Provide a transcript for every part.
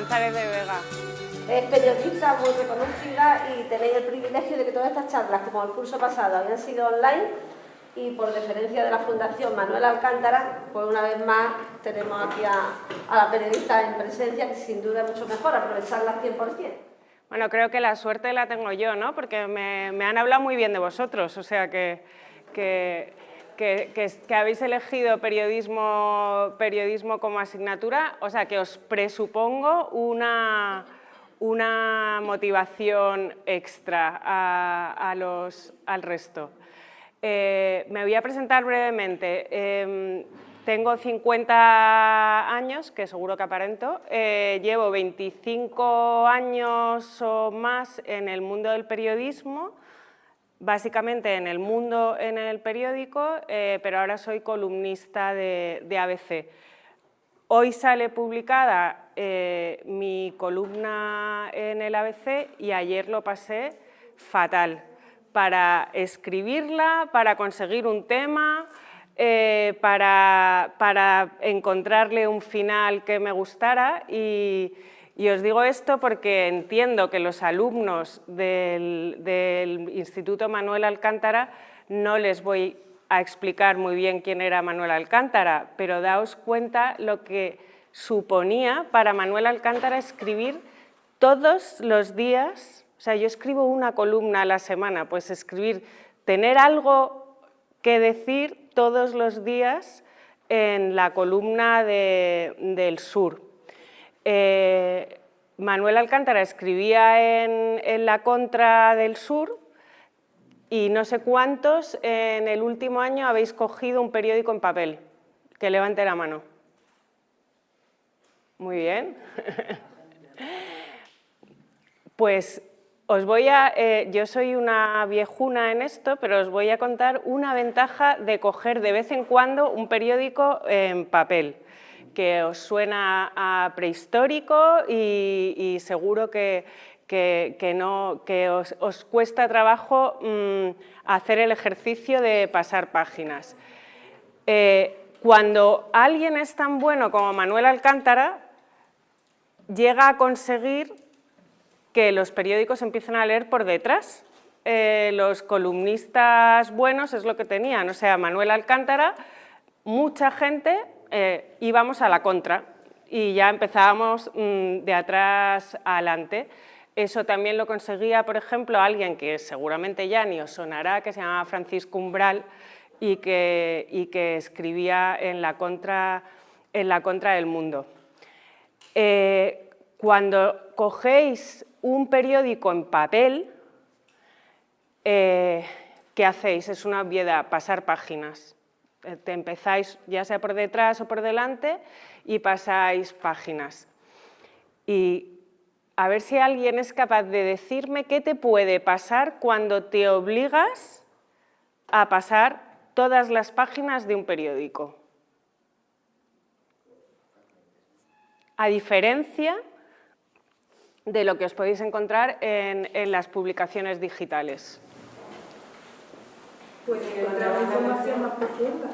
González de Vega. Es periodista muy reconocida y tenéis el privilegio de que todas estas charlas, como el curso pasado, habían sido online y por deferencia de la Fundación Manuel Alcántara, pues una vez más tenemos aquí a la periodista en presencia, que sin duda es mucho mejor aprovecharla al 100%. Bueno, creo que la suerte la tengo yo, ¿no? Porque me han hablado muy bien de vosotros, o sea que habéis elegido periodismo como asignatura, o sea que os presupongo una motivación extra al resto. Me voy a presentar brevemente. Tengo 50 años, que seguro que aparento. Llevo 25 años o más en el mundo del periodismo, básicamente en el periódico, pero ahora soy columnista de ABC. Hoy sale publicada mi columna en el ABC y ayer lo pasé fatal para escribirla, para conseguir un tema, para encontrarle un final que me gustara y os digo esto porque entiendo que los alumnos del Instituto Manuel Alcántara no les voy a explicar muy bien quién era Manuel Alcántara, pero daos cuenta lo que suponía para Manuel Alcántara escribir todos los días, o sea, yo escribo una columna a la semana, pues tener algo que decir todos los días en la columna del Sur. Manuel Alcántara escribía en la Contra del Sur y no sé cuántos en el último año habéis cogido un periódico en papel. Que levante la mano. Muy bien. Pues yo soy una viejuna en esto, pero os voy a contar una ventaja de coger de vez en cuando un periódico en papel, que os suena a prehistórico y seguro que os cuesta trabajo hacer el ejercicio de pasar páginas. Cuando alguien es tan bueno como Manuel Alcántara, llega a conseguir que los periódicos empiecen a leer por detrás. Los columnistas buenos es lo que tenían, o sea, Manuel Alcántara, mucha gente íbamos a la Contra y ya empezábamos de atrás a adelante. Eso también lo conseguía, por ejemplo, alguien que seguramente ya ni os sonará, que se llamaba Francisco Umbral y que escribía en la Contra del Mundo. Cuando cogéis un periódico en papel, ¿qué hacéis? Es una obviedad, pasar páginas. Te empezáis ya sea por detrás o por delante y pasáis páginas. Y a ver si alguien es capaz de decirme qué te puede pasar cuando te obligas a pasar todas las páginas de un periódico. A diferencia de lo que os podéis encontrar en las publicaciones digitales. Pues encontrar una información más profunda.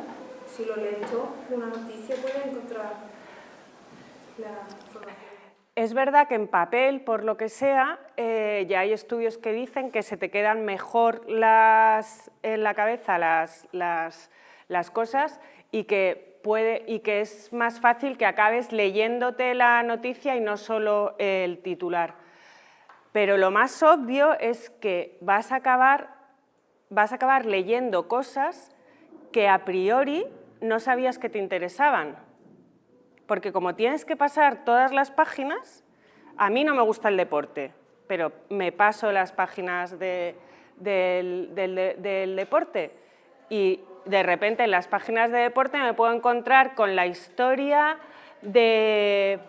Si lo lees todo, una noticia puede encontrar la información. Es verdad que en papel, por lo que sea, ya hay estudios que dicen que se te quedan mejor en la cabeza las cosas y que es más fácil que acabes leyéndote la noticia y no solo el titular. Pero lo más obvio es que vas a acabar leyendo cosas que a priori no sabías que te interesaban. Porque como tienes que pasar todas las páginas, a mí no me gusta el deporte, pero me paso las páginas del deporte y de repente en las páginas de deporte me puedo encontrar con la historia del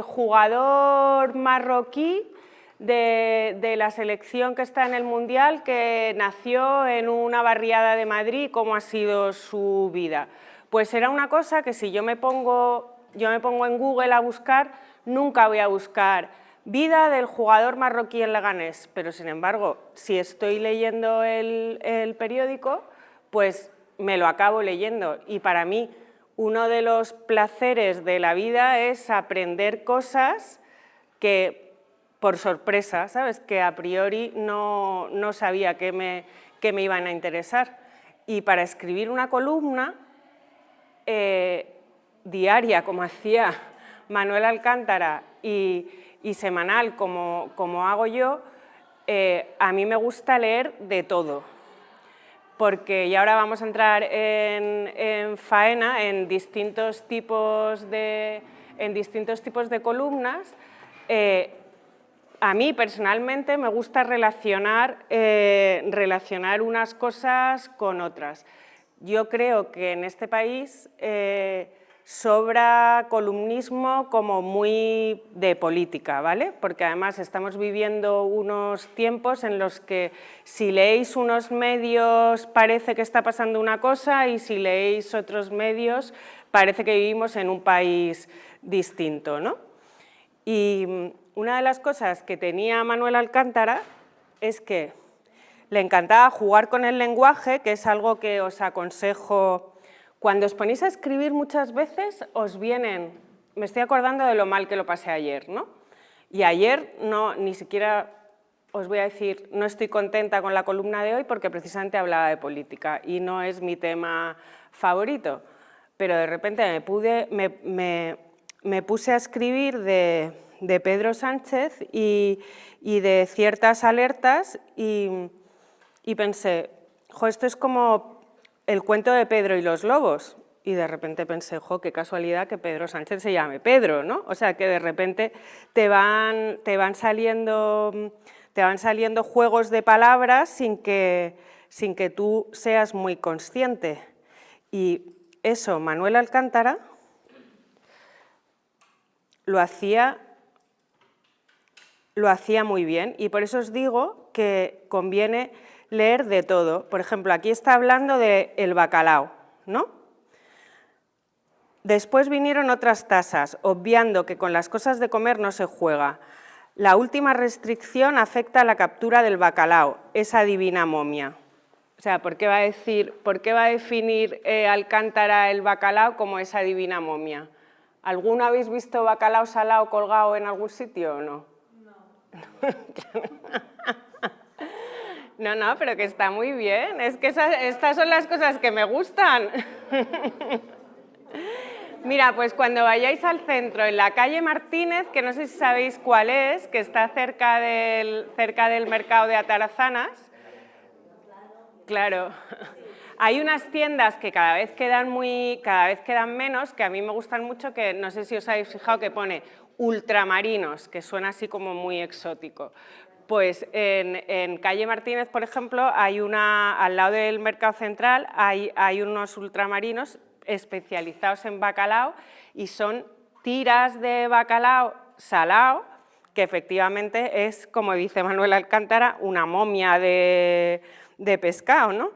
jugador marroquí de la selección que está en el Mundial, que nació en una barriada de Madrid, cómo ha sido su vida. Pues será una cosa que si yo me pongo en Google a buscar, nunca voy a buscar vida del jugador marroquí en Leganés, pero sin embargo, si estoy leyendo el periódico, pues me lo acabo leyendo. Y para mí, uno de los placeres de la vida es aprender cosas que, por sorpresa, ¿sabes?, que a priori no sabía que me iban a interesar. Y para escribir una columna diaria, como hacía Manuel Alcántara, y semanal, como hago yo, a mí me gusta leer de todo. Porque, y ahora vamos a entrar en faena, en distintos tipos de columnas. A mí, personalmente, me gusta relacionar unas cosas con otras. Yo creo que en este país sobra columnismo como muy de política, ¿vale? Porque además estamos viviendo unos tiempos en los que si leéis unos medios parece que está pasando una cosa y si leéis otros medios parece que vivimos en un país distinto, ¿no? Y una de las cosas que tenía Manuel Alcántara es que le encantaba jugar con el lenguaje, que es algo que os aconsejo. Cuando os ponéis a escribir muchas veces os vienen, me estoy acordando de lo mal que lo pasé ayer, ¿no? Y ayer ni siquiera os voy a decir, no estoy contenta con la columna de hoy porque precisamente hablaba de política y no es mi tema favorito, pero de repente me puse a escribir de Pedro Sánchez y de ciertas alertas y pensé, jo, esto es como el cuento de Pedro y los lobos. Y de repente pensé, jo, qué casualidad que Pedro Sánchez se llame Pedro, ¿no? O sea, que de repente te van saliendo juegos de palabras sin que tú seas muy consciente. Y eso, Manuel Alcántara lo hacía muy bien, y por eso os digo que conviene leer de todo. Por ejemplo, aquí está hablando del bacalao, ¿no? Después vinieron otras tasas, obviando que con las cosas de comer no se juega. La última restricción afecta a la captura del bacalao, esa divina momia. O sea, ¿por qué va a definir Alcántara el bacalao como esa divina momia? ¿Alguno habéis visto bacalao salado colgado en algún sitio o no? No, pero que está muy bien. Es que estas son las cosas que me gustan. Mira, pues cuando vayáis al centro, en la calle Martínez, que no sé si sabéis cuál es, que está cerca del mercado de Atarazanas, claro, hay unas tiendas que cada vez quedan menos, que a mí me gustan mucho, que no sé si os habéis fijado que pone ultramarinos, que suena así como muy exótico. Pues en calle Martínez, por ejemplo, al lado del mercado central, hay unos ultramarinos especializados en bacalao y son tiras de bacalao salado, que efectivamente es, como dice Manuel Alcántara, una momia de pescado, ¿no?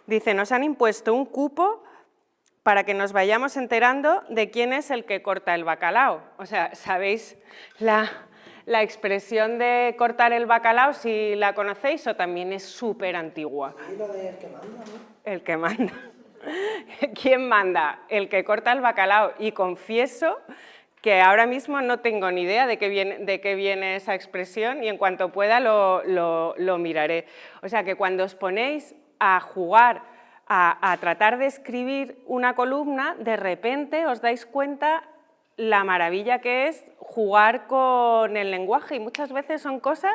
Dice, nos han impuesto un cupo para que nos vayamos enterando de quién es el que corta el bacalao. O sea, ¿sabéis la expresión de cortar el bacalao, si la conocéis, o también es súper antigua? Y lo de el que manda, ¿no? El que manda. ¿Quién manda? El que corta el bacalao. Y confieso que ahora mismo no tengo ni idea de qué viene esa expresión y en cuanto pueda lo miraré. O sea que cuando os ponéis a jugar, a tratar de escribir una columna, de repente os dais cuenta la maravilla que es jugar con el lenguaje, y muchas veces son cosas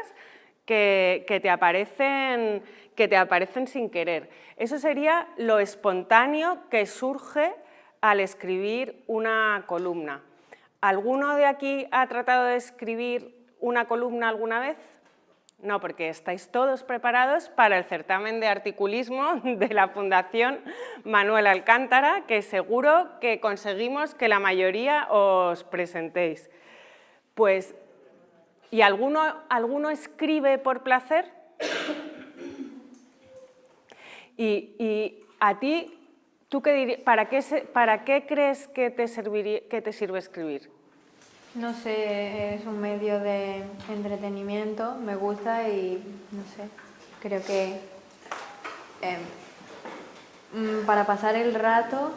que te aparecen sin querer. Eso sería lo espontáneo que surge al escribir una columna. ¿Alguno de aquí ha tratado de escribir una columna alguna vez? No, porque estáis todos preparados para el certamen de articulismo de la Fundación Manuel Alcántara, que seguro que conseguimos que la mayoría os presentéis. Pues, ¿y alguno escribe por placer? Y a ti, ¿tú qué dirías? ¿Para qué crees que te sirve escribir? No sé, es un medio de entretenimiento, me gusta y no sé, creo que para pasar el rato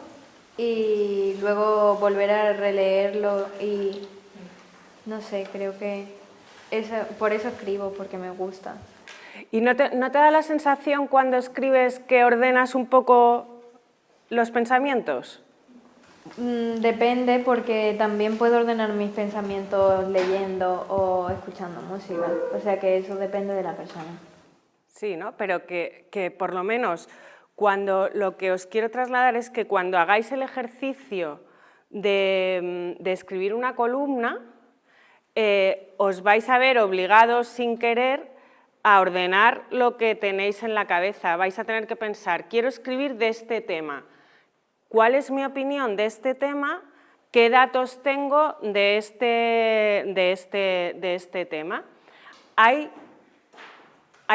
y luego volver a releerlo y no sé, creo que por eso escribo, porque me gusta. ¿Y no te da la sensación cuando escribes que ordenas un poco los pensamientos? Depende, porque también puedo ordenar mis pensamientos leyendo o escuchando música, o sea que eso depende de la persona. Sí, ¿no? Pero que por lo menos cuando lo que os quiero trasladar es que cuando hagáis el ejercicio de escribir una columna, os vais a ver obligados sin querer a ordenar lo que tenéis en la cabeza. Vais a tener que pensar, quiero escribir de este tema. ¿Cuál es mi opinión de este tema? ¿Qué datos tengo de este tema? Hay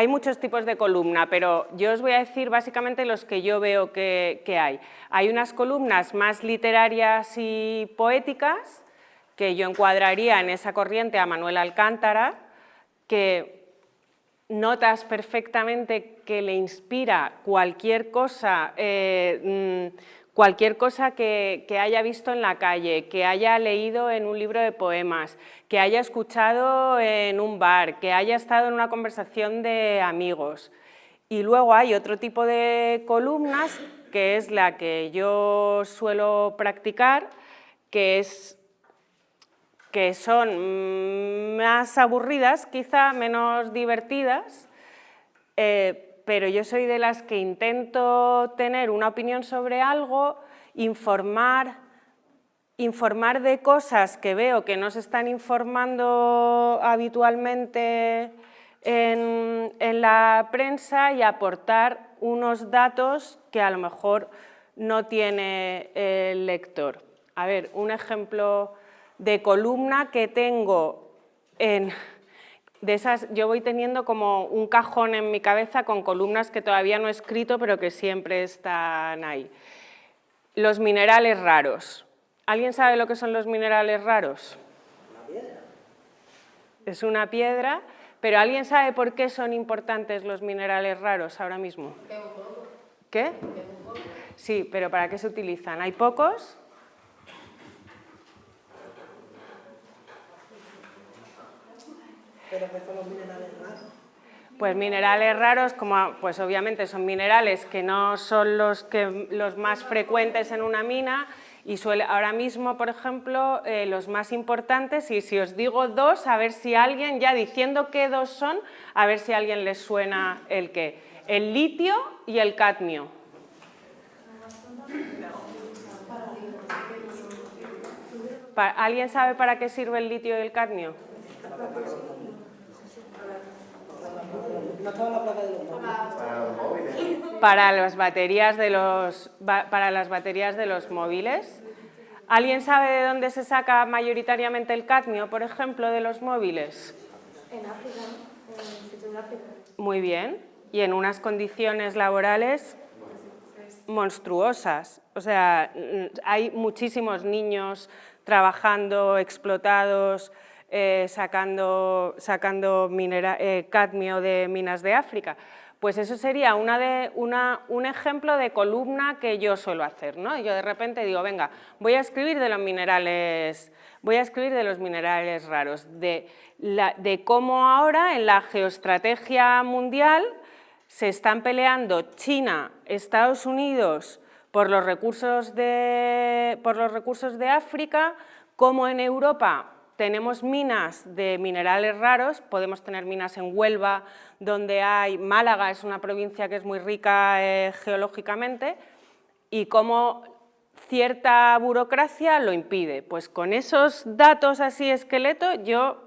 muchos tipos de columna, pero yo os voy a decir básicamente los que yo veo que hay. Hay unas columnas más literarias y poéticas, que yo encuadraría en esa corriente a Manuel Alcántara, que notas perfectamente que le inspira cualquier cosa que haya visto en la calle, que haya leído en un libro de poemas, que haya escuchado en un bar, que haya estado en una conversación de amigos. Y luego hay otro tipo de columnas, que es la que yo suelo practicar, que son más aburridas, quizá menos divertidas, pero yo soy de las que intento tener una opinión sobre algo, informar de cosas que veo que no se están informando habitualmente en la prensa y aportar unos datos que a lo mejor no tiene el lector. A ver, un ejemplo de columna que tengo de esas, yo voy teniendo como un cajón en mi cabeza con columnas que todavía no he escrito, pero que siempre están ahí. Los minerales raros. ¿Alguien sabe lo que son los minerales raros? Una piedra. Es una piedra, pero ¿alguien sabe por qué son importantes los minerales raros ahora mismo? ¿Qué? Sí, pero ¿para qué se utilizan? ¿Hay pocos? ¿Pero qué son los minerales raros? Pues minerales raros, pues obviamente son minerales que no son los más frecuentes en una mina y ahora mismo, por ejemplo, los más importantes, y si os digo dos, a ver si alguien, ya diciendo qué dos son, a ver si a alguien les suena el qué. El litio y el cadmio. ¿Alguien sabe para qué sirve el litio y el cadmio? No estaba en la placa de los móviles. Para las baterías de los móviles. ¿Alguien sabe de dónde se saca mayoritariamente el cadmio, por ejemplo, de los móviles? En África, en el sitio de África. Muy bien, y en unas condiciones laborales monstruosas. O sea, hay muchísimos niños trabajando, explotados, sacando cadmio de minas de África. Pues eso sería un ejemplo de columna que yo suelo hacer, ¿no? Yo de repente digo, venga, voy a escribir de los minerales raros, de cómo ahora en la geoestrategia mundial se están peleando China, Estados Unidos por los recursos de África, cómo en Europa tenemos minas de minerales raros, podemos tener minas en Huelva, donde Málaga es una provincia que es muy rica geológicamente, y cómo cierta burocracia lo impide. Pues con esos datos así esqueleto yo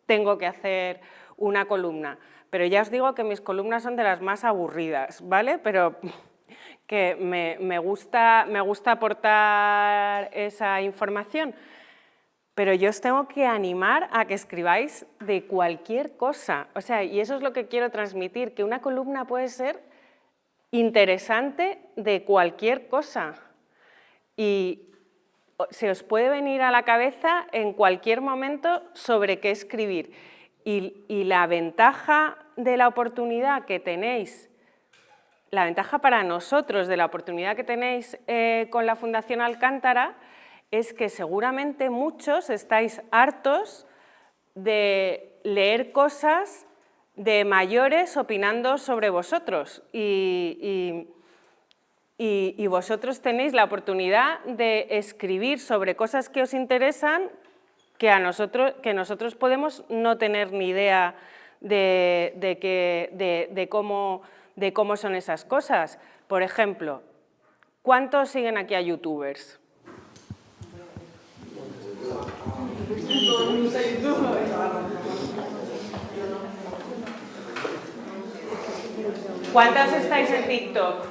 tengo que hacer una columna. Pero ya os digo que mis columnas son de las más aburridas, ¿vale? Pero que me gusta aportar esa información. Pero yo os tengo que animar a que escribáis de cualquier cosa. O sea, y eso es lo que quiero transmitir, que una columna puede ser interesante de cualquier cosa. Y se os puede venir a la cabeza en cualquier momento sobre qué escribir. Y la ventaja de la oportunidad que tenéis la ventaja para nosotros de la oportunidad que tenéis con la Fundación Alcántara es que seguramente muchos estáis hartos de leer cosas de mayores opinando sobre vosotros y vosotros tenéis la oportunidad de escribir sobre cosas que os interesan que nosotros podemos no tener ni idea de cómo son esas cosas. Por ejemplo, ¿cuántos siguen aquí a youtubers? ¿Cuántos estáis en TikTok?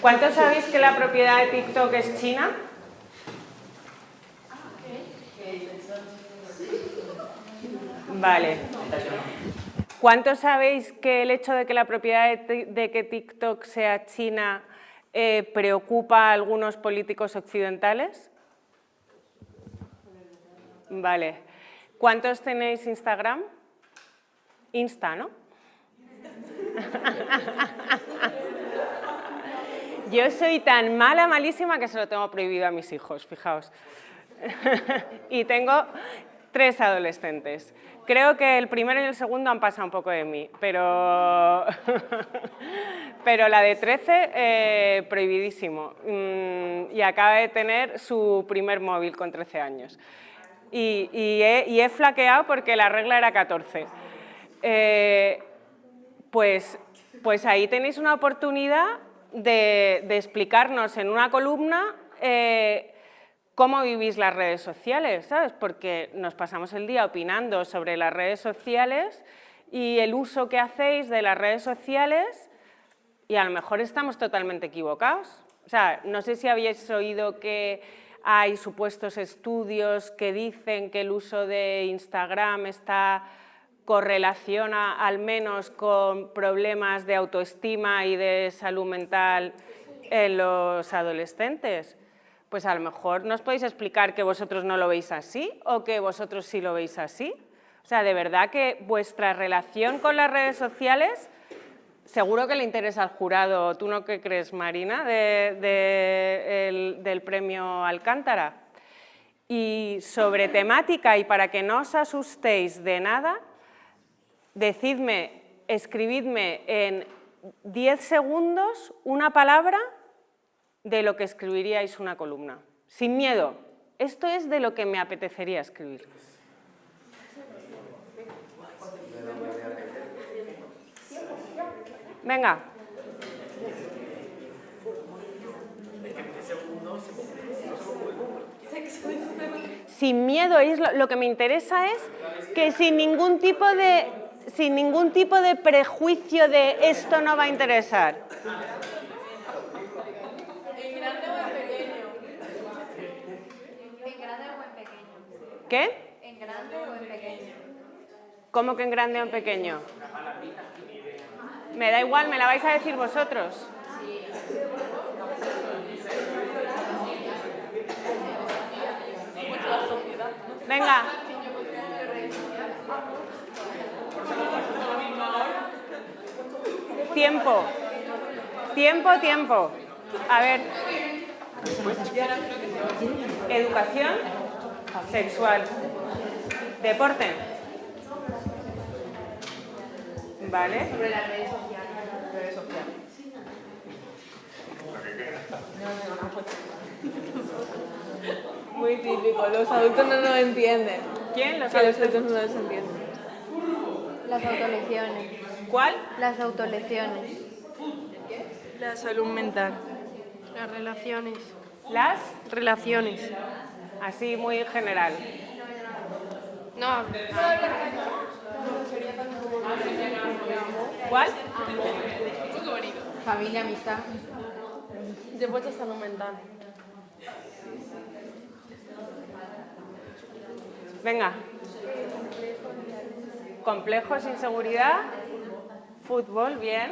¿Cuántos sabéis que la propiedad de TikTok es china? Vale. ¿Cuántos sabéis que el hecho de que la propiedad de que TikTok sea china preocupa a algunos políticos occidentales? Vale. ¿Cuántos tenéis Instagram? Insta, ¿no? Yo soy tan malísima que se lo tengo prohibido a mis hijos, fijaos. Y tengo 3 adolescentes. Creo que el primero y el segundo han pasado un poco de mí, pero la de 13, prohibidísimo. Y acaba de tener su primer móvil con 13 años. Y he flaqueado porque la regla era 14. Pues ahí tenéis una oportunidad de explicarnos en una columna cómo vivís las redes sociales, ¿sabes? Porque nos pasamos el día opinando sobre las redes sociales y el uso que hacéis de las redes sociales y a lo mejor estamos totalmente equivocados. O sea, no sé si habéis oído que hay supuestos estudios que dicen que el uso de Instagram correlaciona al menos con problemas de autoestima y de salud mental en los adolescentes. Pues a lo mejor nos podéis explicar que vosotros no lo veis así o que vosotros sí lo veis así. O sea, de verdad que vuestra relación con las redes sociales seguro que le interesa al jurado. ¿Tú no qué crees, Marina, del premio Alcántara? Y sobre temática, y para que no os asustéis de nada, escribidme en 10 segundos una palabra de lo que escribiríais una columna. Sin miedo. Esto es de lo que me apetecería escribir. Venga. Sin miedo, lo que me interesa es que sin ningún tipo de prejuicio de esto no va a interesar. ¿En grande o en pequeño? ¿En grande o en pequeño? ¿Qué? ¿En grande o en pequeño? ¿Cómo que en grande o en pequeño? Me da igual, me la vais a decir vosotros. Venga. Tiempo. Tiempo. A ver. Educación sexual. Deporte. Vale. Sobre las redes sociales. Muy típico, los adultos no lo entienden. ¿Quién? Los Que los adultos. adultos no los entienden. Las autolecciones. ¿Cuál? Las autolecciones. La salud mental. Las relaciones. Las. Relaciones. Así muy general. No, ¿Cuál? familia, amistad. Yo he puesto salud mental. Venga. Complejos, inseguridad. Fútbol, bien.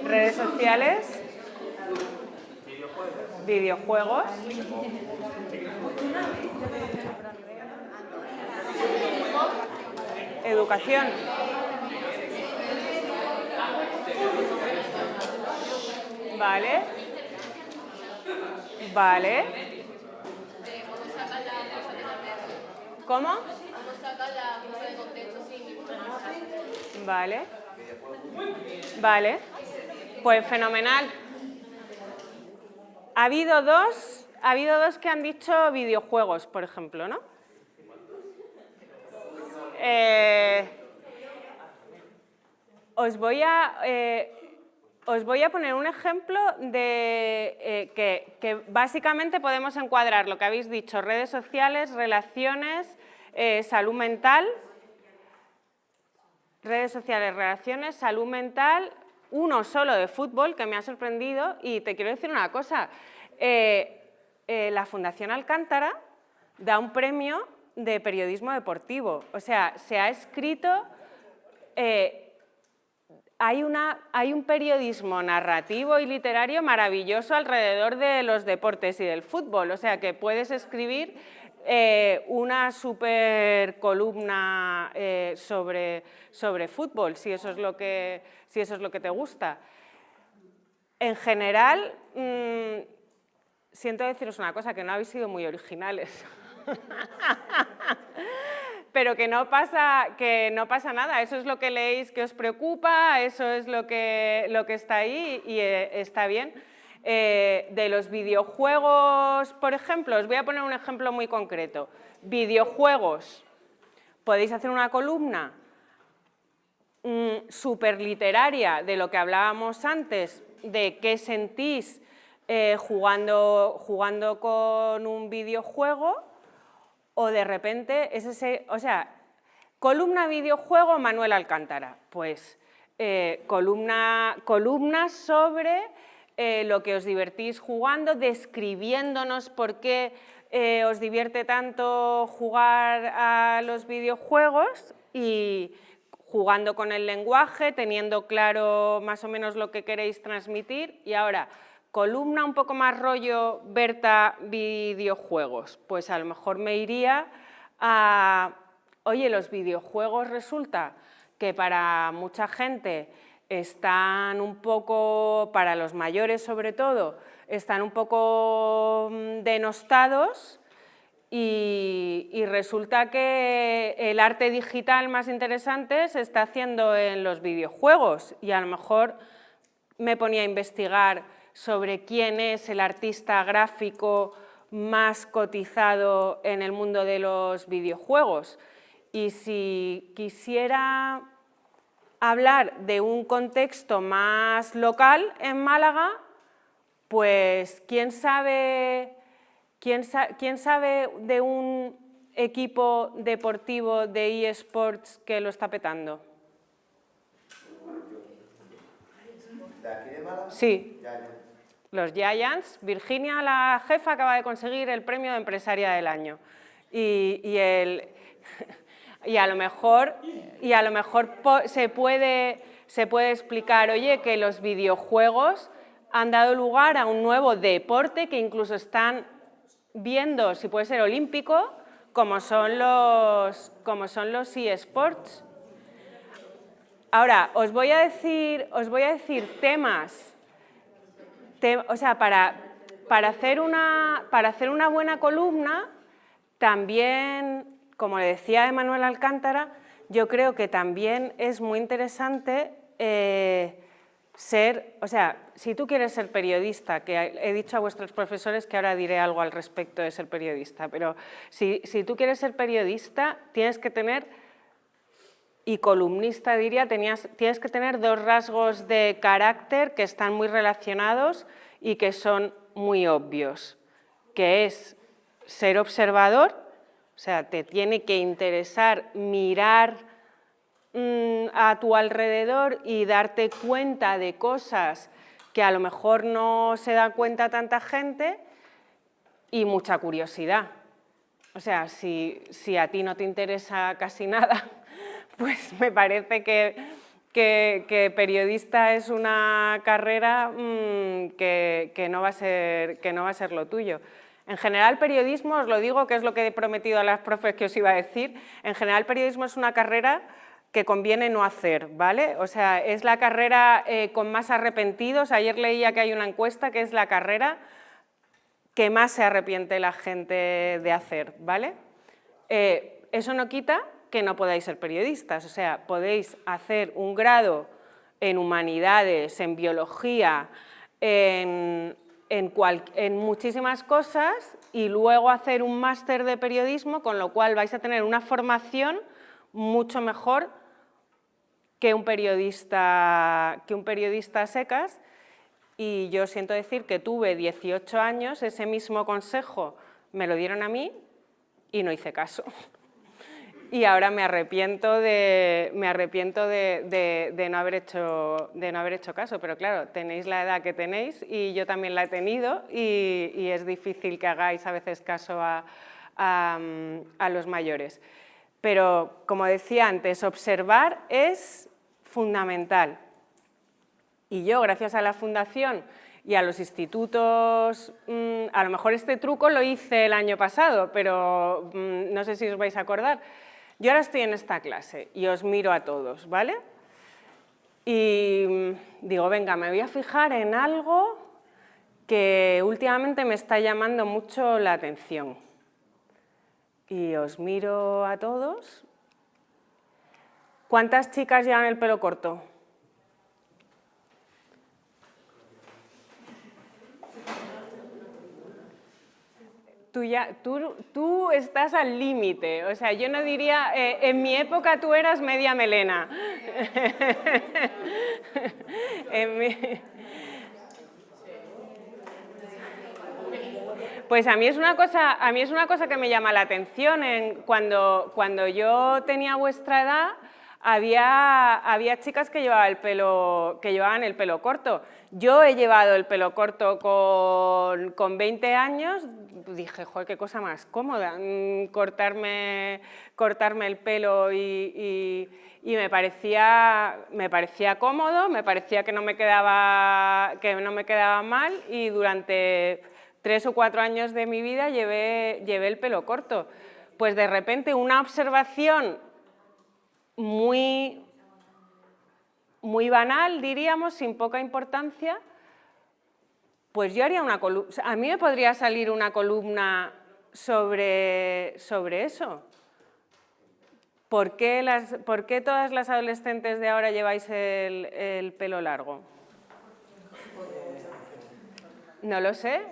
Redes sociales. Videojuegos. educación. Vale. Vale. ¿Cómo? Vale. Vale. Pues fenomenal. Ha habido dos que han dicho videojuegos, por ejemplo, ¿no? Os voy a poner un ejemplo de que básicamente podemos encuadrar lo que habéis dicho: redes sociales, relaciones, salud mental. Redes sociales, relaciones, salud mental, uno solo de fútbol que me ha sorprendido. Y te quiero decir una cosa, la Fundación Alcántara da un premio de periodismo deportivo. O sea, se ha escrito, hay un periodismo narrativo y literario maravilloso alrededor de los deportes y del fútbol. O sea, que puedes escribir una super columna sobre fútbol, si eso es lo que te gusta. En general, siento deciros una cosa, que no habéis sido muy originales. Pero que no pasa nada, eso es lo que leéis que os preocupa, eso es lo que está ahí y está bien. De los videojuegos, por ejemplo, os voy a poner un ejemplo muy concreto. Videojuegos. Podéis hacer una columna súper literaria de lo que hablábamos antes, de qué sentís jugando con un videojuego, o de repente columna videojuego Manuel Alcántara. Pues columnas sobre lo que os divertís jugando, describiéndonos por qué os divierte tanto jugar a los videojuegos y jugando con el lenguaje, teniendo claro más o menos lo que queréis transmitir. Y ahora, columna un poco más rollo Berta videojuegos. Pues a lo mejor me iría a, oye, los videojuegos resulta que para mucha gente están un poco, para los mayores sobre todo, están un poco denostados y resulta que el arte digital más interesante se está haciendo en los videojuegos y a lo mejor me ponía a investigar sobre quién es el artista gráfico más cotizado en el mundo de los videojuegos. Y si quisiera hablar de un contexto más local en Málaga, pues ¿quién sabe de un equipo deportivo de eSports que lo está petando? ¿De aquí de Málaga? Sí. Los Giants. Virginia, la jefa, acaba de conseguir el premio de empresaria del año. Y a lo mejor se puede explicar, oye, que los videojuegos han dado lugar a un nuevo deporte que incluso están viendo si puede ser olímpico, como son los eSports. Ahora, os voy a decir temas. O sea, para hacer una buena columna, también, como le decía Manuel Alcántara, yo creo que también es muy interesante si tú quieres ser periodista, que he dicho a vuestros profesores que ahora diré algo al respecto de ser periodista, pero si tú quieres ser periodista, tienes que tener, y columnista diría, tienes que tener dos rasgos de carácter que están muy relacionados y que son muy obvios, que es ser observador, o sea, te tiene que interesar mirar a tu alrededor y darte cuenta de cosas que a lo mejor no se da cuenta tanta gente, y mucha curiosidad. O sea, si a ti no te interesa casi nada, pues me parece que periodista es una carrera que no va a ser lo tuyo. En general, periodismo, os lo digo, que es lo que he prometido a las profes que os iba a decir, en general, periodismo es una carrera que conviene no hacer, ¿vale? O sea, es la carrera con más arrepentidos. Ayer leía que hay una encuesta que es la carrera que más se arrepiente la gente de hacer, ¿vale? Eso no quita que no podáis ser periodistas, o sea, podéis hacer un grado en humanidades, en biología, en muchísimas cosas y luego hacer un máster de periodismo, con lo cual vais a tener una formación mucho mejor que un periodista a secas. Y yo siento decir que tuve 18 años, ese mismo consejo me lo dieron a mí y no hice caso. Y ahora me arrepiento de no haber hecho caso, pero claro, tenéis la edad que tenéis y yo también la he tenido y es difícil que hagáis a veces caso a los mayores. Pero, como decía antes, observar es fundamental. Y yo, gracias a la Fundación y a los institutos, a lo mejor este truco lo hice el año pasado, pero no sé si os vais a acordar. Yo ahora estoy en esta clase y os miro a todos, ¿vale? Y digo, venga, me voy a fijar en algo que últimamente me está llamando mucho la atención. Y os miro a todos. ¿Cuántas chicas llevan el pelo corto? Tú estás al límite, o sea, yo no diría, en mi época tú eras media melena. Pues a mí es una cosa que me llama la atención. Cuando yo tenía vuestra edad, había chicas que llevaban el pelo corto. Yo he llevado el pelo corto con 20 años, dije, joder, qué cosa más cómoda, cortarme el pelo y me parecía cómodo, me parecía que no me quedaba mal y durante 3 o 4 años de mi vida llevé el pelo corto. Pues de repente una observación muy banal, diríamos, sin poca importancia, pues yo haría una columna. A mí me podría salir una columna sobre eso. ¿Por qué todas las adolescentes de ahora lleváis el pelo largo? No lo sé.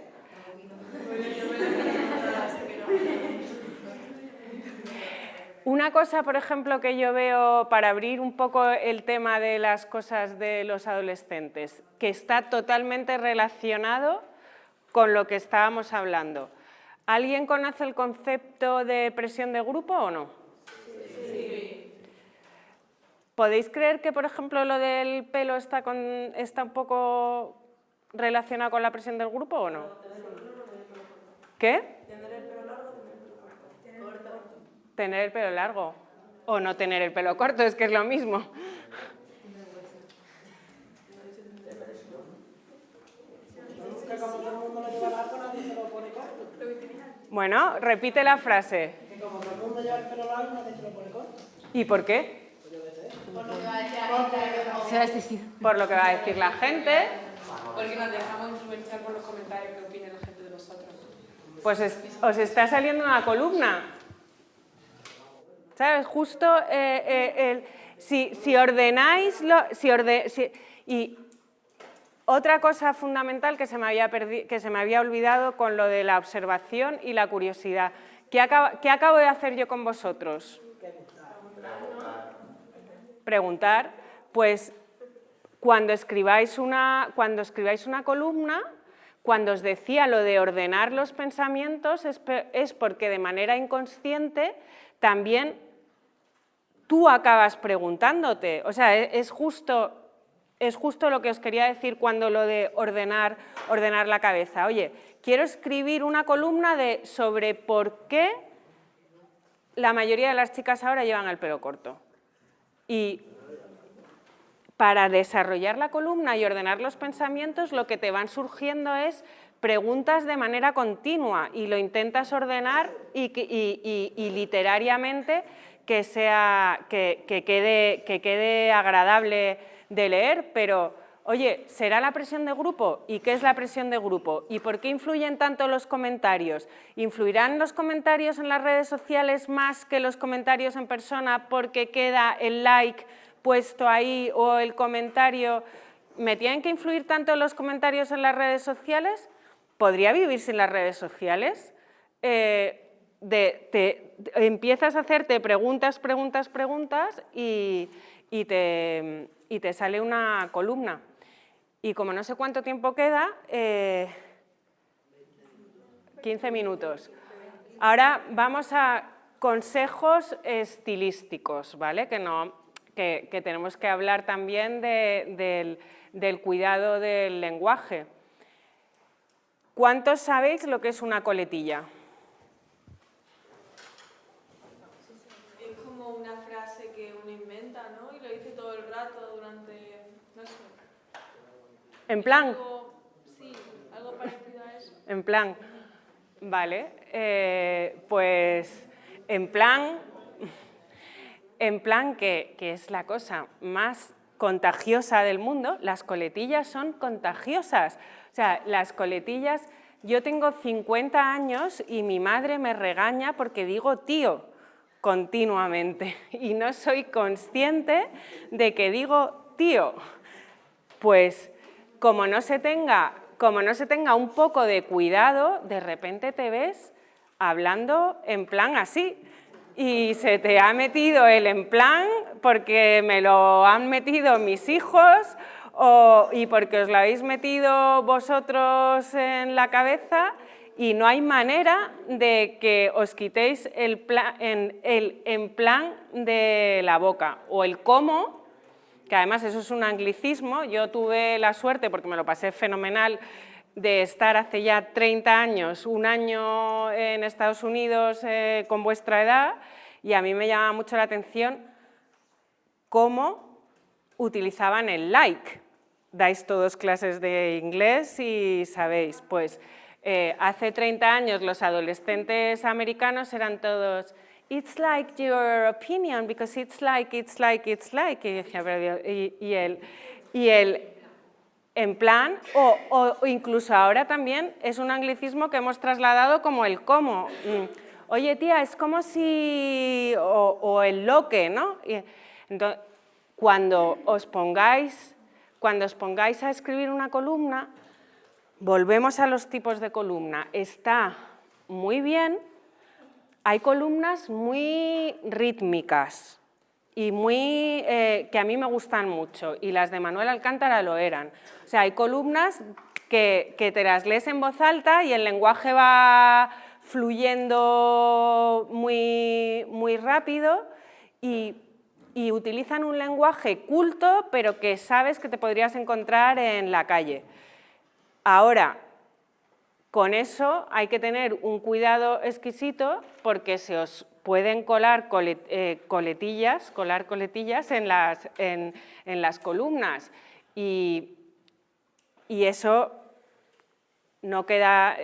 Una cosa, por ejemplo, que yo veo para abrir un poco el tema de las cosas de los adolescentes, que está totalmente relacionado con lo que estábamos hablando. ¿Alguien conoce el concepto de presión de grupo o no? Sí. ¿Podéis creer que, por ejemplo, lo del pelo está un poco relacionado con la presión del grupo o no? ¿Qué? Tener el pelo largo o no tener el pelo corto, es que es lo mismo. Bueno, repite la frase. Que como todo el mundo lleva el pelo largo, nadie se lo pone corto. ¿Y por qué? Por lo que va a decir la gente. Porque nos dejamos influenciar por los comentarios que opina la gente de nosotros. Pues os está saliendo una columna. ¿Sabes? Justo si ordenáis... y otra cosa fundamental que se me había olvidado con lo de la observación y la curiosidad. ¿Qué acabo de hacer yo con vosotros? Preguntar. Pues cuando escribáis una columna, cuando os decía lo de ordenar los pensamientos, es porque de manera inconsciente también tú acabas preguntándote. O sea, es justo lo que os quería decir cuando lo de ordenar la cabeza. Oye, quiero escribir una columna sobre por qué la mayoría de las chicas ahora llevan el pelo corto. Y para desarrollar la columna y ordenar los pensamientos, lo que te van surgiendo es preguntas de manera continua y lo intentas ordenar y literariamente que quede agradable de leer, pero oye, ¿será la presión de grupo? ¿Y qué es la presión de grupo? ¿Y por qué influyen tanto los comentarios? ¿Influirán los comentarios en las redes sociales más que los comentarios en persona porque queda el like puesto ahí o el comentario? ¿Me tienen que influir tanto los comentarios en las redes sociales? ¿Podría vivir sin las redes sociales? Empiezas a hacerte preguntas y te sale una columna. Y como no sé cuánto tiempo queda, 15 minutos. Ahora vamos a consejos estilísticos, ¿vale? Que tenemos que hablar también del cuidado del lenguaje. ¿Cuántos sabéis lo que es una coletilla? Es como una frase que uno inventa, ¿no? Y lo dice todo el rato durante, no sé. En plan. Sí, algo parecido a eso. En plan. Vale. Pues en plan que es la cosa más contagiosa del mundo, las coletillas son contagiosas. O sea, las coletillas, yo tengo 50 años y mi madre me regaña porque digo tío continuamente y no soy consciente de que digo tío. Pues como no se tenga un poco de cuidado, de repente te ves hablando en plan así. Y se te ha metido el en plan porque me lo han metido mis hijos y porque os lo habéis metido vosotros en la cabeza y no hay manera de que os quitéis el en plan de la boca. O el cómo, que además eso es un anglicismo. Yo tuve la suerte, porque me lo pasé fenomenal, de estar hace ya 30 años, un año en Estados Unidos con vuestra edad, y a mí me llama mucho la atención cómo utilizaban el like. Dais todos clases de inglés y sabéis, pues hace 30 años los adolescentes americanos eran todos "It's like your opinion, because it's like", y decía, y el en plan, o incluso ahora también es un anglicismo que hemos trasladado como el cómo. Oye, tía, es como si... o el lo que, ¿no? Entonces, cuando os pongáis a escribir una columna, volvemos a los tipos de columna. Está muy bien, hay columnas muy rítmicas y que a mí me gustan mucho, y las de Manuel Alcántara lo eran. O sea, hay columnas que te las lees en voz alta y el lenguaje va fluyendo muy rápido y utilizan un lenguaje culto, pero que sabes que te podrías encontrar en la calle. Ahora, con eso hay que tener un cuidado exquisito porque se os pueden colar coletillas en las columnas y eso no queda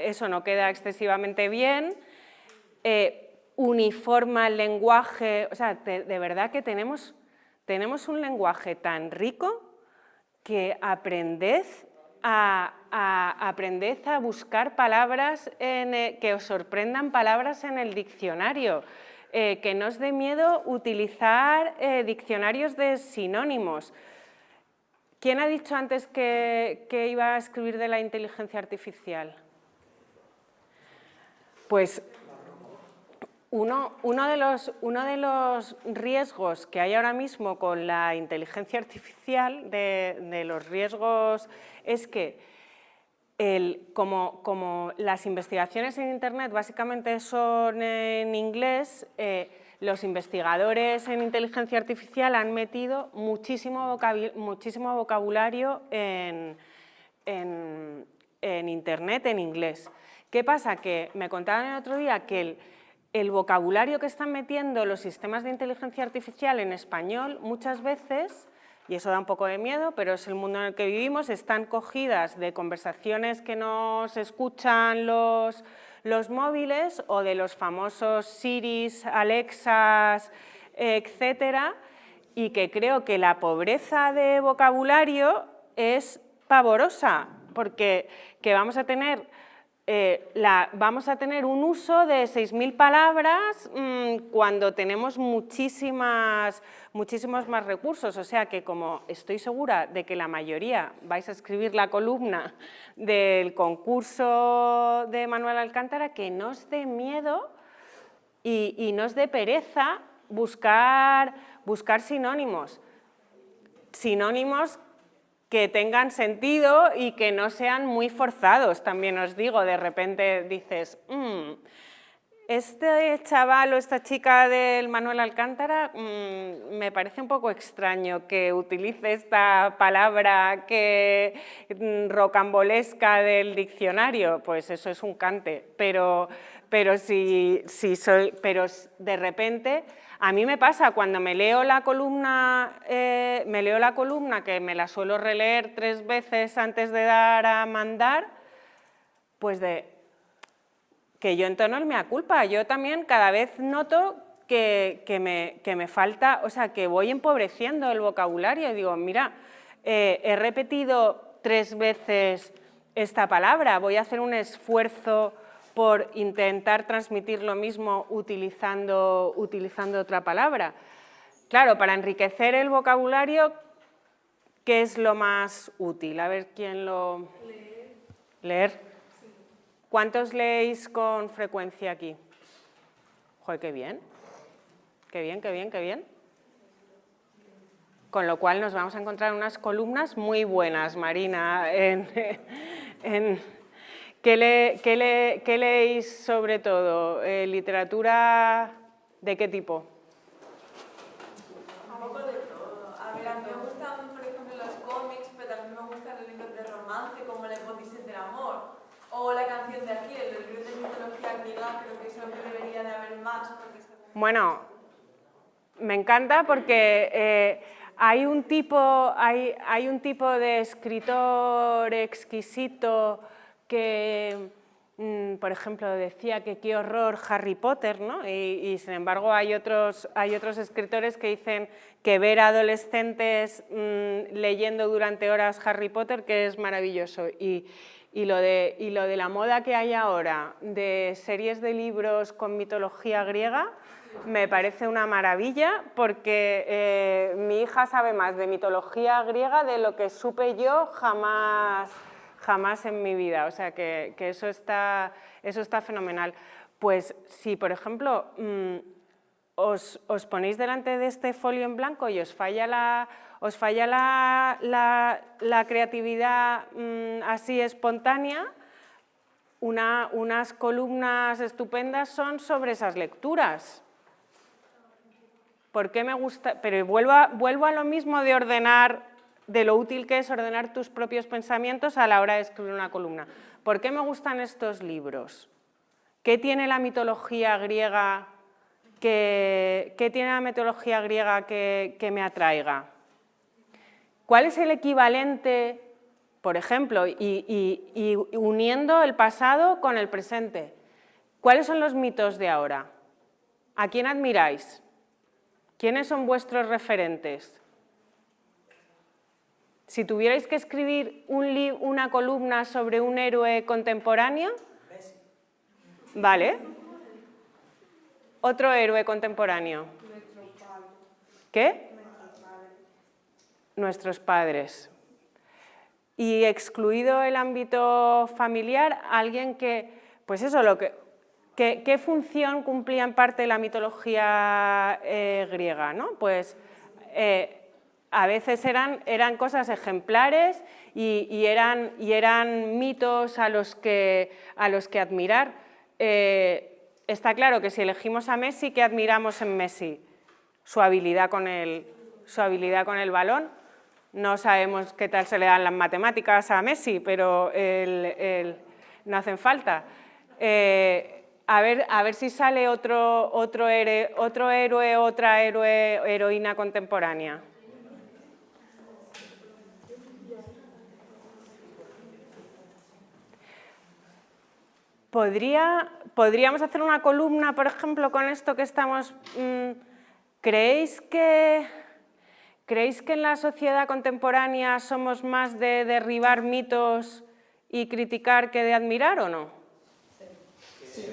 excesivamente bien. Uniforma el lenguaje, o sea, de verdad que tenemos un lenguaje tan rico que aprended a buscar palabras, que os sorprendan palabras en el diccionario, que no os dé miedo utilizar diccionarios de sinónimos. ¿Quién ha dicho antes que iba a escribir de la inteligencia artificial? Pues uno de los riesgos que hay ahora mismo con la inteligencia artificial, de los riesgos, es que como las investigaciones en Internet básicamente son en inglés, los investigadores en inteligencia artificial han metido muchísimo vocabulario en Internet en inglés. ¿Qué pasa? Que me contaban el otro día que el vocabulario que están metiendo los sistemas de inteligencia artificial en español muchas veces y eso da un poco de miedo, pero es el mundo en el que vivimos, están cogidas de conversaciones que nos escuchan los móviles o de los famosos Siris, Alexas, etcétera, y que creo que la pobreza de vocabulario es pavorosa, porque que vamos a tener un uso de 6.000 palabras cuando tenemos muchísimos más recursos. O sea que, como estoy segura de que la mayoría vais a escribir la columna del concurso de Manuel Alcántara, que no os dé miedo y no os dé pereza buscar sinónimos. Sinónimos que tengan sentido y que no sean muy forzados, también os digo. De repente dices, este chaval o esta chica del Manuel Alcántara me parece un poco extraño que utilice esta palabra rocambolesca del diccionario. Pues eso es un cante, pero de repente... A mí me pasa cuando me leo la columna, que me la suelo releer 3 veces antes de dar a mandar, pues que yo entono el mea culpa. Yo también cada vez noto que me falta, o sea, que voy empobreciendo el vocabulario. Digo, mira, he repetido 3 veces esta palabra, voy a hacer un esfuerzo por intentar transmitir lo mismo utilizando otra palabra. Claro, para enriquecer el vocabulario, ¿qué es lo más útil? A ver, ¿quién lo...? Leer. Sí. ¿Cuántos leéis con frecuencia aquí? Joder, qué bien. Qué bien, qué bien, qué bien. Con lo cual nos vamos a encontrar unas columnas muy buenas, Marina, ¿Qué leéis sobre todo? ¿Literatura de qué tipo? Un poco de todo. A ver, a mí me gustan, por ejemplo, los cómics, pero también me gustan los libros de romance, como La hipótesis del amor, o La canción de Aquiles, los libros de mitología griega. Creo que eso debería de haber más. Bueno, me encanta porque hay un tipo de escritor exquisito que, por ejemplo, decía que qué horror Harry Potter, ¿no? Y sin embargo hay otros escritores que dicen que ver a adolescentes leyendo durante horas Harry Potter, que es maravilloso. Y lo de la moda que hay ahora de series de libros con mitología griega me parece una maravilla, porque mi hija sabe más de mitología griega de lo que supe yo jamás en mi vida. O sea que eso está fenomenal. Pues si, por ejemplo, os ponéis delante de este folio en blanco y os falla la creatividad así espontánea, unas columnas estupendas son sobre esas lecturas. ¿Por qué me gusta? Pero vuelvo a lo mismo de ordenar, de lo útil que es ordenar tus propios pensamientos a la hora de escribir una columna. ¿Por qué me gustan estos libros? ¿Qué tiene la mitología griega que me atraiga? ¿Cuál es el equivalente, por ejemplo, y uniendo el pasado con el presente? ¿Cuáles son los mitos de ahora? ¿A quién admiráis? ¿Quiénes son vuestros referentes? Si tuvierais que escribir una columna sobre un héroe contemporáneo, ¿vale? Otro héroe contemporáneo. ¿Qué? Nuestros padres. Y excluido el ámbito familiar, alguien que, pues eso, ¿qué función cumplía en parte la mitología griega, ¿no? Pues a veces eran cosas ejemplares y eran mitos a los que admirar. Está claro que si elegimos a Messi, ¿qué admiramos en Messi? Su habilidad con el balón. No sabemos qué tal se le dan las matemáticas a Messi, pero no hacen falta. A ver si sale otro héroe, otra heroína contemporánea. podríamos hacer una columna, por ejemplo, con esto que estamos... ¿Creéis que en la sociedad contemporánea somos más de derribar mitos y criticar que de admirar o no? Sí.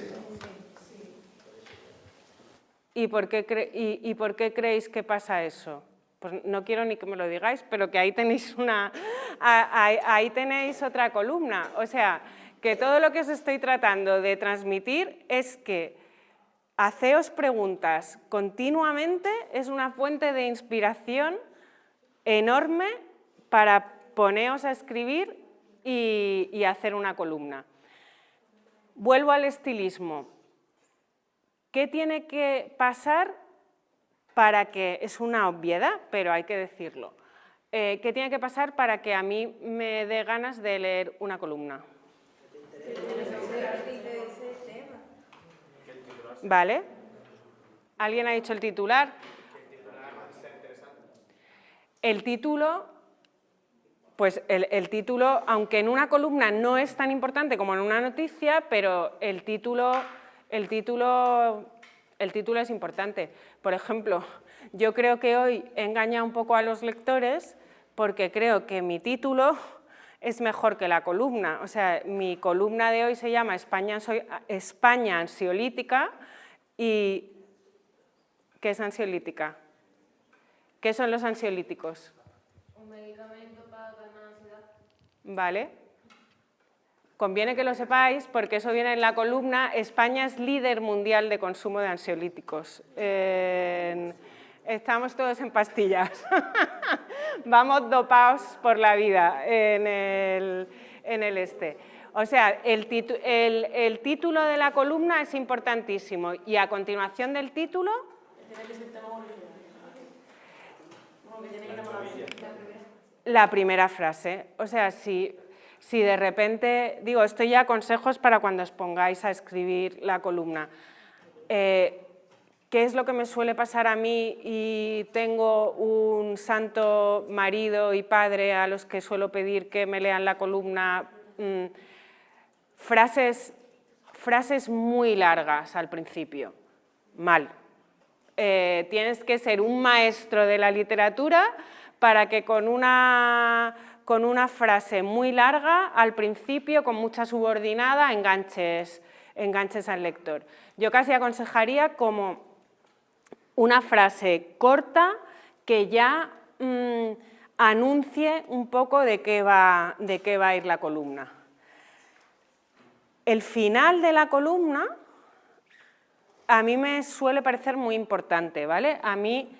¿Y por qué creéis que pasa eso? Pues no quiero ni que me lo digáis, pero que ahí tenéis ahí tenéis otra columna. O sea, que todo lo que os estoy tratando de transmitir es que haceos preguntas continuamente, es una fuente de inspiración enorme para poneros a escribir y hacer una columna. Vuelvo al estilismo. ¿Qué tiene que pasar para que, es una obviedad, pero hay que decirlo, qué tiene que pasar para que a mí me dé ganas de leer una columna? ¿Vale? ¿Alguien ha dicho el titular? El título, pues el título, aunque en una columna no es tan importante como en una noticia, pero el título es importante. Por ejemplo, yo creo que hoy he engañado un poco a los lectores porque creo que mi título es mejor que la columna. O sea, mi columna de hoy se llama España ansiolítica. ¿Y qué es ansiolítica? ¿Qué son los ansiolíticos? Un medicamento para calmar ansiedad. Vale. Conviene que lo sepáis porque eso viene en la columna. España es líder mundial de consumo de ansiolíticos. Estamos todos en pastillas. Vamos dopados por la vida en el este. O sea, el título de la columna es importantísimo y a continuación del título... La primera frase. O sea, si de repente... Digo, esto ya consejos para cuando os pongáis a escribir la columna. ¿Qué es lo que me suele pasar a mí y tengo un santo marido y padre a los que suelo pedir que me lean la columna? Frases muy largas al principio. Mal. Tienes que ser un maestro de la literatura para que con una frase muy larga, al principio, con mucha subordinada, enganches al lector. Yo casi aconsejaría como una frase corta que ya anuncie un poco de qué va a ir la columna. El final de la columna a mí me suele parecer muy importante, ¿vale? A mí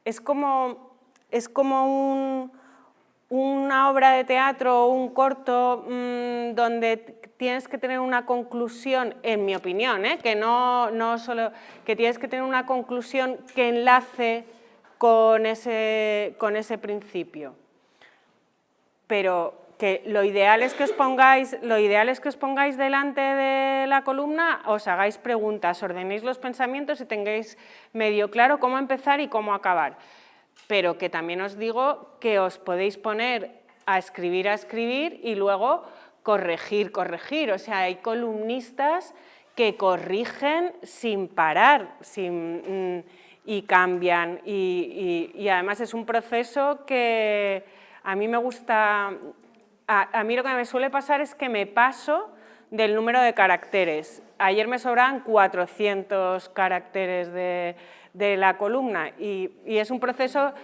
es como una obra de teatro o un corto donde tienes que tener una conclusión, en mi opinión, que no solo que tienes que tener una conclusión que enlace con ese principio. Pero que lo ideal es que os pongáis delante de la columna, os hagáis preguntas, ordenéis los pensamientos y tengáis medio claro cómo empezar y cómo acabar. Pero que también os digo que os podéis poner a escribir y luego corregir. O sea, hay columnistas que corrigen sin parar y cambian. Y además es un proceso que a mí me gusta. A mí lo que me suele pasar es que me paso del número de caracteres. Ayer me sobraban 400 caracteres de la columna y es un proceso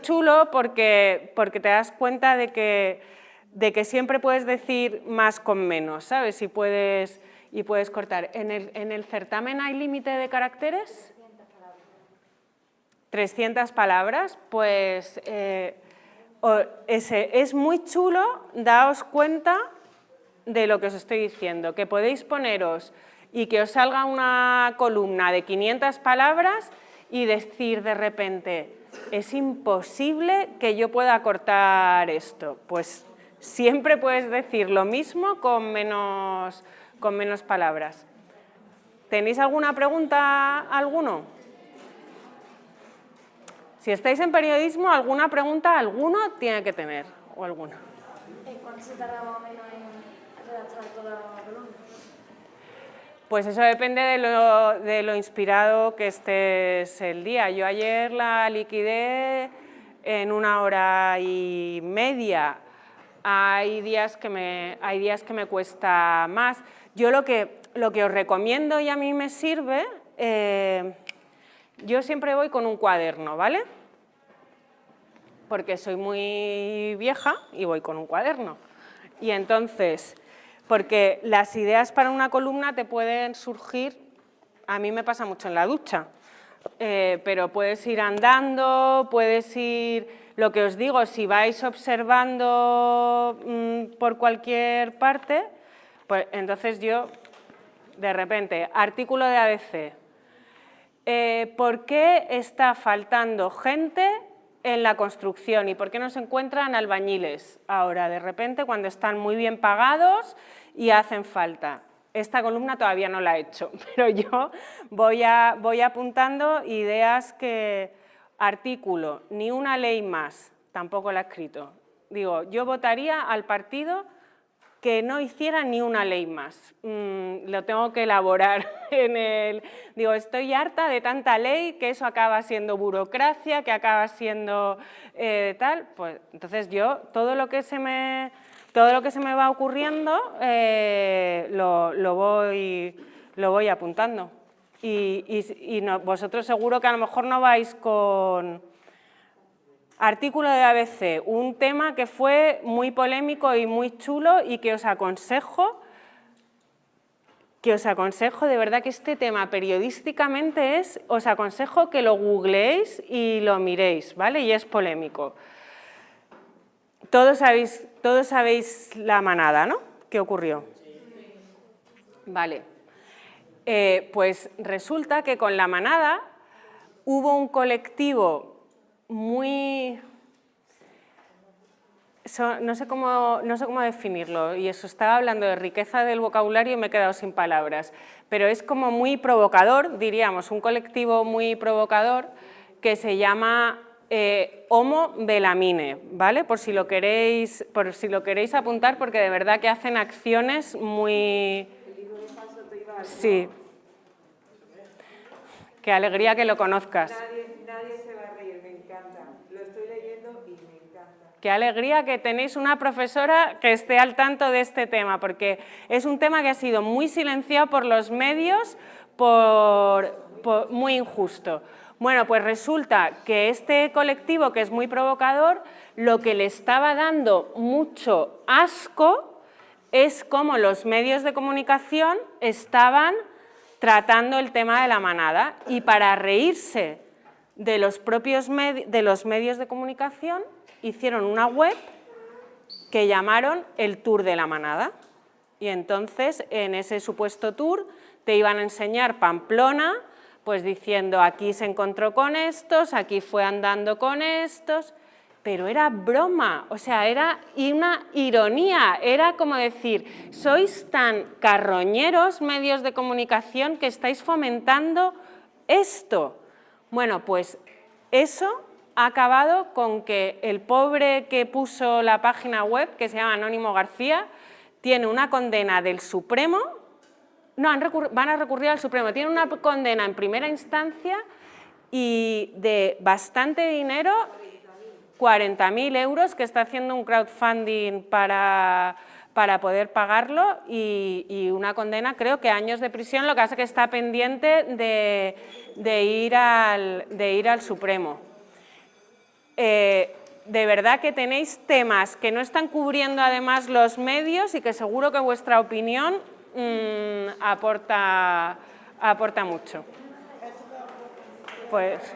chulo porque te das cuenta de que siempre puedes decir más con menos, ¿sabes? Y puedes cortar. ¿En el certamen hay límite de caracteres? 300 palabras, pues es muy chulo, daos cuenta de lo que os estoy diciendo, que podéis poneros y que os salga una columna de 500 palabras y decir de repente, es imposible que yo pueda cortar esto. Pues siempre puedes decir lo mismo con menos palabras. ¿Tenéis alguna pregunta, alguno? Si estáis en periodismo, alguna pregunta, alguno tiene que tener, o alguna. ¿Cuánto se tarda más o menos en redactar toda la columna? Pues eso depende de lo inspirado que estés el día. Yo ayer la liquidé en 1 hora y media. Hay días que me cuesta más. Yo lo que os recomiendo y a mí me sirve, yo siempre voy con un cuaderno, ¿vale? Porque soy muy vieja y voy con un cuaderno. Y entonces, porque las ideas para una columna te pueden surgir, a mí me pasa mucho en la ducha, pero puedes ir andando, puedes ir, lo que os digo, si vais observando por cualquier parte, pues entonces yo, de repente, artículo de ABC, ¿por qué está faltando gente en la construcción y por qué no se encuentran albañiles ahora, de repente, cuando están muy bien pagados y hacen falta? Esta columna todavía no la he hecho, pero yo voy apuntando ideas que... Artículo, ni una ley más, tampoco la he escrito. Digo, yo votaría al partido que no hiciera ni una ley más. Lo tengo que elaborar en el... Digo, estoy harta de tanta ley, que eso acaba siendo burocracia, que acaba siendo tal. Pues entonces yo, todo lo que se me va ocurriendo, lo voy apuntando. Y no, vosotros seguro que a lo mejor no vais con... Artículo de ABC, un tema que fue muy polémico y muy chulo y que os aconsejo de verdad que este tema periodísticamente os aconsejo que lo googleéis y lo miréis, ¿vale? Y es polémico. Todos sabéis la manada, ¿no? ¿Qué ocurrió? Vale. Pues resulta que con la manada hubo un colectivo muy... No sé cómo definirlo, y eso estaba hablando de riqueza del vocabulario y me he quedado sin palabras, pero es como muy provocador, diríamos, un colectivo muy provocador que se llama Homo Belamine, ¿vale? Por si lo queréis apuntar, porque de verdad que hacen acciones muy... Sí. Qué alegría que lo conozcas. Nadie se va a reír, me encanta. Lo estoy leyendo y me encanta. Qué alegría que tenéis una profesora que esté al tanto de este tema, porque es un tema que ha sido muy silenciado por los medios, muy injusto. Bueno, pues resulta que este colectivo, que es muy provocador, lo que le estaba dando mucho asco es cómo los medios de comunicación estaban tratando el tema de la manada, y para reírse de los medios de comunicación hicieron una web que llamaron el Tour de la Manada. Y entonces en ese supuesto tour te iban a enseñar Pamplona, pues diciendo aquí se encontró con estos, aquí fue andando con estos, pero era broma, o sea, era una ironía, era como decir, sois tan carroñeros medios de comunicación que estáis fomentando esto. Bueno, pues eso ha acabado con que el pobre que puso la página web, que se llama Anónimo García, tiene una condena del Supremo, no, van a recurrir al Supremo, tiene una condena en primera instancia y de bastante dinero, 40.000 euros, que está haciendo un crowdfunding para poder pagarlo, y una condena, creo que años de prisión, lo que hace que está pendiente de ir al Supremo. De verdad que tenéis temas que no están cubriendo además los medios y que seguro que vuestra opinión aporta mucho. Pues...